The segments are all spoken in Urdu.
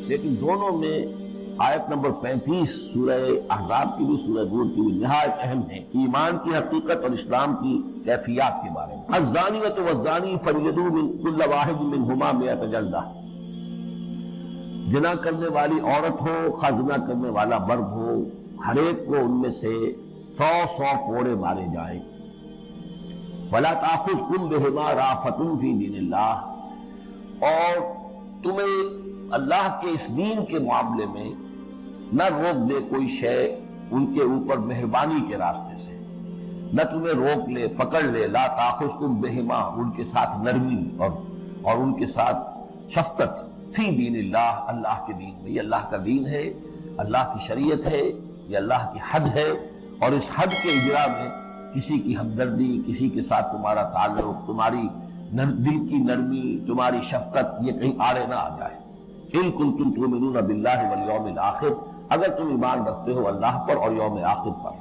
لیکن دونوں میں آیت نمبر 35 سورہ احزاب کی بھی سورہ نور کی بھی نہایت اہم ہے، ایمان کی حقیقت اور اسلام کی کیفیات کے بارے میں۔ الزانیۃ والزانی فاجلدوا کل واحد منہما 100 جلدہ، زنا کرنے والی عورت ہو خواہ زنا کرنے والا مرد ہو، ہر ایک کو ان میں سے 100 کوڑے مارے جائیں۔ وَلَا تَأْخُذْكُمْ بِهِمَا رَأْفَةٌ فِي دِینِ اللَّهِ، اور تمہیں اللہ کے اس دین کے معاملے میں نہ روک دے کوئی شے ان کے اوپر مہربانی کے راستے سے، نہ تمہیں روک لے پکڑ لے، لا تأخذکم بہما، ان کے ساتھ نرمی اور ان کے ساتھ شفقت، فی دین اللہ، اللہ کے دین میں۔ یہ اللہ کا دین ہے، اللہ کی شریعت ہے، یہ اللہ کی حد ہے، اور اس حد کے اجرا میں کسی کی ہمدردی، کسی کے ساتھ تمہارا تعلق، تمہاری دل کی نرمی، تمہاری شفقت، یہ کہیں آڑے نہ آ جائے۔ ان کنتم تؤمنون باللہ والیوم الآخر، اگر تم ایمان رکھتے ہو اللہ پر اور یوم آخر پر۔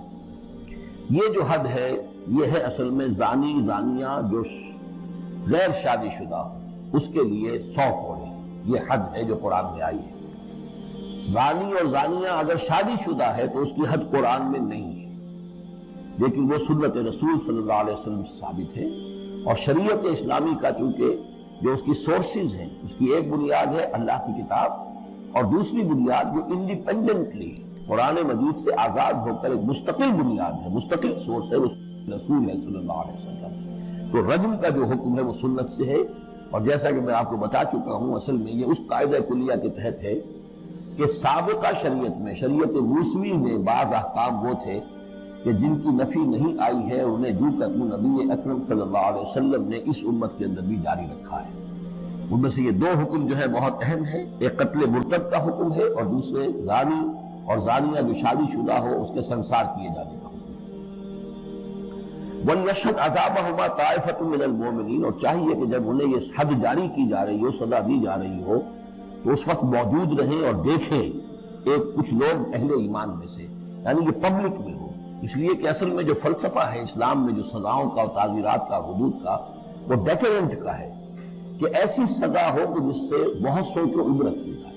یہ جو حد ہے یہ ہے اصل میں زانی زانیہ جو غیر شادی شدہ ہو اس کے لیے 100 کوڑے، یہ حد ہے جو قرآن میں آئی ہے۔ زانی اور زانیہ اگر شادی شدہ ہے تو اس کی حد قرآن میں نہیں ہے، لیکن وہ سنت رسول صلی اللہ علیہ وسلم سے ثابت ہے، اور شریعت اسلامی کا چونکہ جو اس کی سورسز ہیں، اس کی ایک بنیاد ہے اللہ کی کتاب، اور دوسری بنیاد جو انڈیپینڈنٹلی قرآن مجید سے آزاد ہو کر ایک مستقل بنیاد ہے، مستقل سورس ہے، وہ رسول ہے صلی اللہ علیہ وسلم۔ تو رجم کا جو حکم ہے وہ سنت سے ہے، اور جیسا کہ میں آپ کو بتا چکا ہوں اصل میں یہ اس قاعدہ کلیہ کے تحت ہے کہ سابقہ شریعت میں، شریعت موسوی میں بعض احکام وہ تھے کہ جن کی نفی نہیں آئی ہے، انہیں جو کہ نبی اکرم صلی اللہ علیہ وسلم نے اس امت کے اندر بھی جاری رکھا ہے۔ ان میں سے یہ 2 حکم جو ہے بہت اہم ہے، ایک قتل مرتد کا حکم ہے، اور دوسرے زانی اور زانیہ جو شادی شدہ ہو اس کے سنسار کیے جانے کا حکم ہے۔ وَلْيَشْهَدْ عَذَابَهُمَا طَائِفَةٌ مِّنَ الْمُؤْمِنِينَ، اور چاہیے کہ جب انہیں یہ حد جاری کی جا رہی ہو، سزا دی جا رہی ہو، تو اس وقت موجود رہیں اور دیکھیں کچھ لوگ اہل ایمان میں سے، یعنی یہ پبلک میں ہو، اس لیے کہ اصل میں جو فلسفہ ہے اسلام میں جو سزاؤں کا اور تعزیرات کا، حدود کا، وہ ڈیٹرنٹ کا ہے کہ ایسی سزا ہو کہ جس سے بہت سو کو عبرت مل جائے۔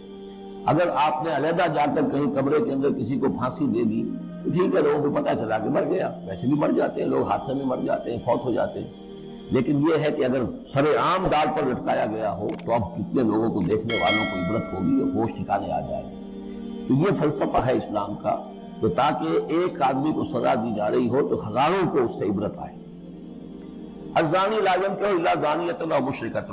اگر آپ نے علیحدہ جا کر کہیں کمرے کے اندر کسی کو پھانسی دے دی تو ٹھیک ہے، لوگوں کو پتہ چلا کہ مر گیا، ویسے بھی مر جاتے ہیں لوگ، حادثے میں مر جاتے ہیں، فوت ہو جاتے ہیں، لیکن یہ ہے کہ اگر سر عام ڈال پر لٹکایا گیا ہو تو اب کتنے لوگوں کو، دیکھنے والوں کو عبرت ہوگی اور ہوش ٹھکانے آ جائے گی۔ تو یہ فلسفہ ہے اسلام کا کہ تاکہ ایک آدمی کو سزا دی جا رہی ہو تو ہزاروں کو اس سے عبرت آئے۔ الزانی لا ينکح الا زانیۃ او مشرکۃ،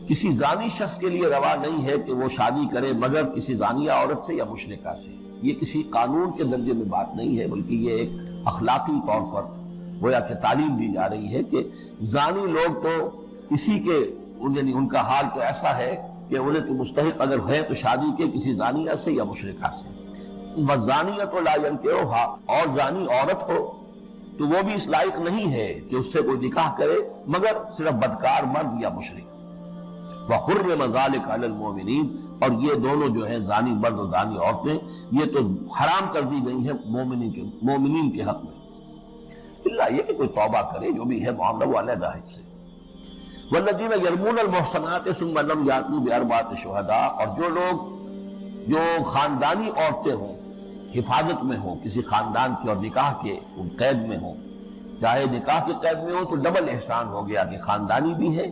کسی زانی شخص کے لیے روا نہیں ہے کہ وہ شادی کرے مگر کسی زانیہ عورت سے یا مشرکہ سے۔ یہ کسی قانون کے درجے میں بات نہیں ہے، بلکہ یہ ایک اخلاقی طور پر گویا کہ تعلیم دی جا رہی ہے کہ زانی لوگ تو اسی کے، یعنی ان کا حال تو ایسا ہے کہ انہیں تو مستحق اگر ہے تو شادی کے کسی زانیہ سے یا مشرکہ سے۔ وَالزَّانِيَةُ لَا يَنكِحُهَا، اور زانی عورت ہو تو وہ بھی اس لائق نہیں ہے کہ اس سے کوئی نکاح کرے مگر صرف بدکار مرد یا مشرک۔ وَحُرِّمَ ذَلِكَ عَلَى الْمُؤْمِنِينَ، اور یہ دونوں جو ہیں زانی مرد اور زانی عورتیں یہ تو حرام کر دی گئی ہیں مومنین کے حق میں، اللہ یہ کہ کوئی توبہ کرے، جو بھی ہے معاملہ وہ علیحدہ ہے اس سے۔ وَالَّذِينَ يَرْمُونَ الْمُحْصَنَاتِ ثُمَّ لَمْ يَأْتُوا بِأَرْبَعَةِ شُهَدَاءَ، اور جو لوگ جو خاندانی عورتیں ہوں، حفاظت میں ہوں کسی خاندان کے اور نکاح کے قید میں ہوں، چاہے نکاح کے قید میں ہوں تو ڈبل احسان ہو گیا کہ خاندانی بھی ہے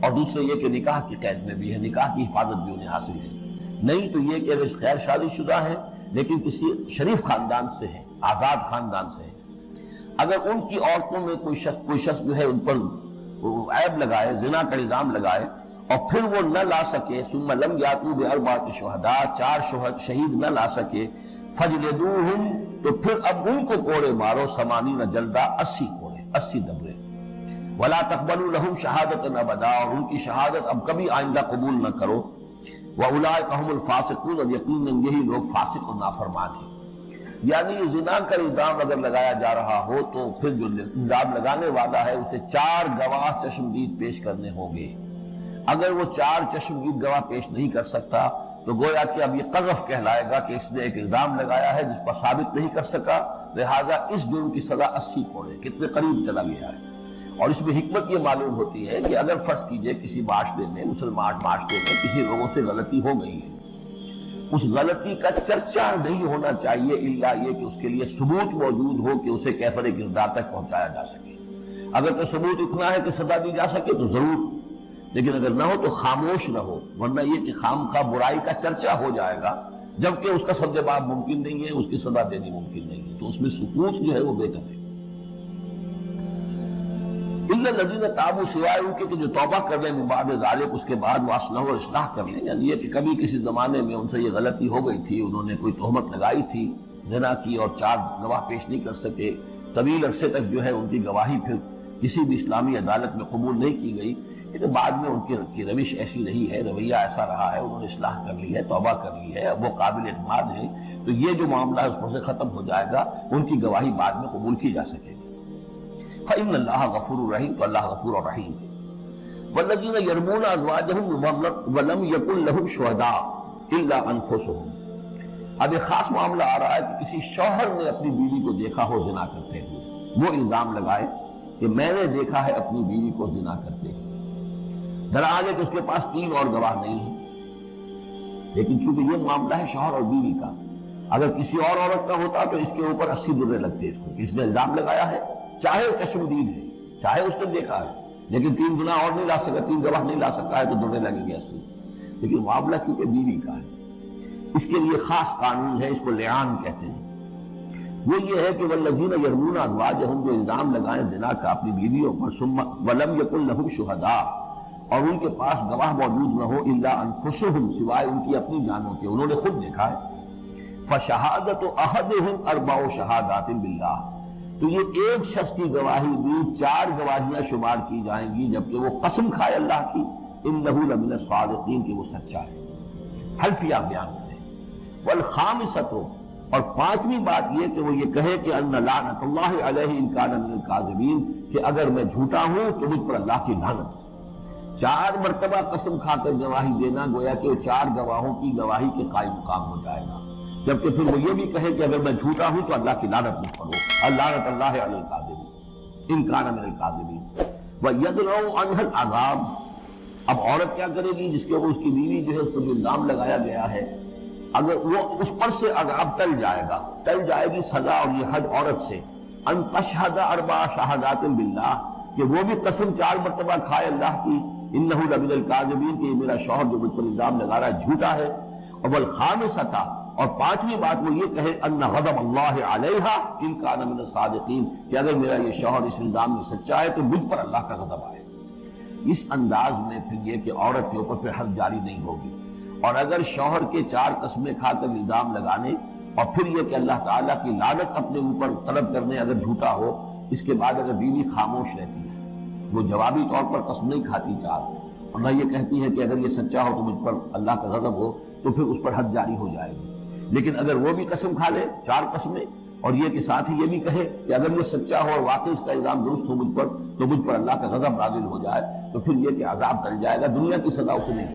اور دوسرے یہ کہ نکاح کی قید میں بھی ہے، نکاح کی حفاظت بھی انہیں حاصل ہے۔ نہیں تو یہ کہ اگر غیر شادی شدہ ہے لیکن کسی شریف خاندان سے ہے، آزاد خاندان سے ہے، اگر ان کی عورتوں میں کوئی شخص جو ہے ان پر عیب لگائے، زنا کا الزام لگائے اور پھر وہ نہ لا سکے، ثم لم یاتوا باربعۃ شہداء، 4 شہید نہ لا سکے، فجلدوہم، تو پھر اب ان کو کوڑے مارو، 80 جلدہ، 80 کوڑے، 80 دبرے۔ ولا تقبلوا لهم شہادۃ ابدا، اور ان کی شہادت اب کبھی آئندہ قبول نہ کرو۔ واولئک هم الفاسقون، اور یقیناً یہی لوگ فاسق اور نافرمان ہیں۔ یعنی زنا کا الزام اگر لگایا جا رہا ہو تو پھر جو الزام لگانے والا ہے اسے 4 گواہ چشمدید پیش کرنے ہوں گے۔ اگر وہ 4 چشمدید گواہ پیش نہیں کر سکتا تو گویا کہ اب یہ قذف کہلائے گا کہ اس نے ایک الزام لگایا ہے جس کو ثابت نہیں کر سکا، لہذا اس جرم کی سزا 80 کوڑے، کتنے قریب چلا گیا ہے۔ اور اس میں حکمت یہ معلوم ہوتی ہے کہ اگر فرض کیجئے کسی معاشرے میں، مسلمان معاشرے میں کسی لوگوں سے غلطی ہو گئی ہے اس غلطی کا چرچا نہیں ہونا چاہیے الا یہ کہ اس کے لیے ثبوت موجود ہو کہ اسے کیفر کردار تک پہنچایا جا سکے۔ اگر تو ثبوت اتنا ہے کہ سزا دی جا سکے تو ضرور، لیکن اگر نہ ہو تو خاموش رہو، ورنہ یہ کہ خام خواہ برائی کا چرچا ہو جائے گا جبکہ اس کا سد باب ممکن نہیں ہے، اس کی سزا دینی ممکن نہیں ہے، تو اس میں سکوت جو ہے وہ بہتر ہے۔ الا الذین تابوا، سوائے ان کے کہ جو توبہ کر لیں من بعد ذلک، اس کے بعد وہ اصلاح و اصلاح کر لیں، یعنی یہ کہ کبھی کسی زمانے میں ان سے یہ غلطی ہو گئی تھی، انہوں نے کوئی تہمت لگائی تھی زنا کی اور 4 گواہ پیش نہیں کر سکے، طویل عرصے تک جو ہے ان کی گواہی پھر کسی بھی اسلامی عدالت میں قبول نہیں کی گئی، لیکن بعد میں ان کی روش ایسی رہی ہے، رویہ ایسا رہا ہے، انہوں نے اصلاح کر لی ہے، توبہ کر لی ہے، اب وہ قابل اعتماد ہیں، تو یہ جو معاملہ ہے اس پر سے ختم ہو جائے گا، ان کی گواہی بعد میں قبول کی جا سکے گی۔ فإن اللہ غفور الرحیم، تو اللہ غفور الرحیم ہے۔ والذین یرمون ازواجہم ولم یکن لہم شہداء الا انفسہم، اب ایک خاص معاملہ آ رہا ہے کہ کسی شوہر نے اپنی بیوی کو دیکھا ہو زنا کرتے ہوئے، وہ الزام لگائے کہ میں نے دیکھا ہے اپنی بیوی کو زنا کرتے ہوئے، دراصل ہے کہ اس کے پاس 3 اور گواہ نہیں ہیں، لیکن چونکہ یہ معاملہ ہے شوہر اور بیوی کا، اگر کسی اور عورت کا ہوتا تو اس کے اوپر 80 درے لگتے اس کو، اس نے الزام لگایا ہے، چاہے چشمدید ہے، چاہے اس نے دیکھا ہے، لیکن 3 گناہ اور نہیں لا سکا، 3 گواہ نہیں لا سکا ہے تو درے لگیں گے 80۔ لیکن معاملہ کیونکہ بیوی کا ہے، اس کے لیے خاص قانون ہے، اس کو لعان کہتے ہیں، وہ یہ ہے کہ والذین یرمون ازواجہم، جو الزام لگائیں زنا کا اپنی بیویوں پر، ثم ولم یکن لہم شہداء، اور ان کے پاس گواہ موجود نہ ہو، الا انفسہم، سوائے ان کی اپنی جانوں کے، انہوں نے خود دیکھا ہے، فشہادت احدہم 4 شہادات باللہ، تو یہ ایک شخص کی گواہی بھی 4 گواہیاں شمار کی جائیں گی، جبکہ وہ قسم کھائے اللہ کی، انہ لمن الصادقین، کہ وہ سچا ہے، حلفیہ بیان کرے، والخامسۃ، اور 5ویں بات یہ کہ وہ یہ کہے کہ ان لعنت اللہ علیہ ان کان من الکاذبین، کہ اگر میں جھوٹا ہوں تو مجھ پر اللہ کی لعنت۔ 4 مرتبہ قسم کھا کر گواہی دینا گویا کہ وہ 4 گواہوں کی گواہی کے قائم مقام ہو جائے گا، جبکہ پھر وہ یہ بھی کہے کہ اگر میں جھوٹا ہوں تو اللہ کی لعنت مجھ پر ہو، لعنت اللہ علی الکاذبین ان کان من الکاذبین، وَيَدْرَوْ عَنْهَا الْعَذَابِ، اب عورت کیا کرے گی جس کے اوپر اس کی بیوی جو ہے اس پر جو الزام لگایا گیا ہے، اگر وہ اس پر سے عذاب ٹل جائے گا، ٹل جائے گی سزا اور یہ حد عورت سے، ان تشہد 4 شہادات باللہ، کہ وہ بھی قسم 4 مرتبہ کھائے اللہ کی، انہ لمن الکاذبین، کہ یہ میرا شوہر جو مجھ پر الزام لگا رہا ہے جھوٹا ہے، اور والخامسۃ، اور 5ویں بات وہ یہ کہے ان غضب اللہ علیہا ان کان من الصادقین، کہ اگر میرا یہ شوہر اس الزام میں سچا ہے تو مجھ پر اللہ کا غضب آئے۔ اس انداز میں پھر یہ کہ عورت کے اوپر پھر حد جاری نہیں ہوگی، اور اگر شوہر کے 4 قسمیں کھا کر الزام لگانے اور پھر یہ کہ اللہ تعالیٰ کی لعنت اپنے اوپر طلب کرنے اگر جھوٹا ہو، اس کے بعد اگر بیوی خاموش رہتی ہے، وہ جوابی طور پر قسم نہیں کھاتی 4، اور نہ یہ کہتی ہے کہ اگر یہ سچا ہو تو مجھ پر اللہ کا غضب ہو، تو پھر اس پر حد جاری ہو جائے گی، لیکن اگر وہ بھی قسم کھا لے 4 قسمیں، اور یہ کہ ساتھ ہی یہ بھی کہے کہ اگر یہ سچا ہو اور واقعی اس کا الزام درست ہو مجھ پر، تو مجھ پر اللہ کا غضب نازل ہو جائے، تو پھر یہ کہ عذاب ٹل جائے گا، دنیا کی سزا اسے نہیں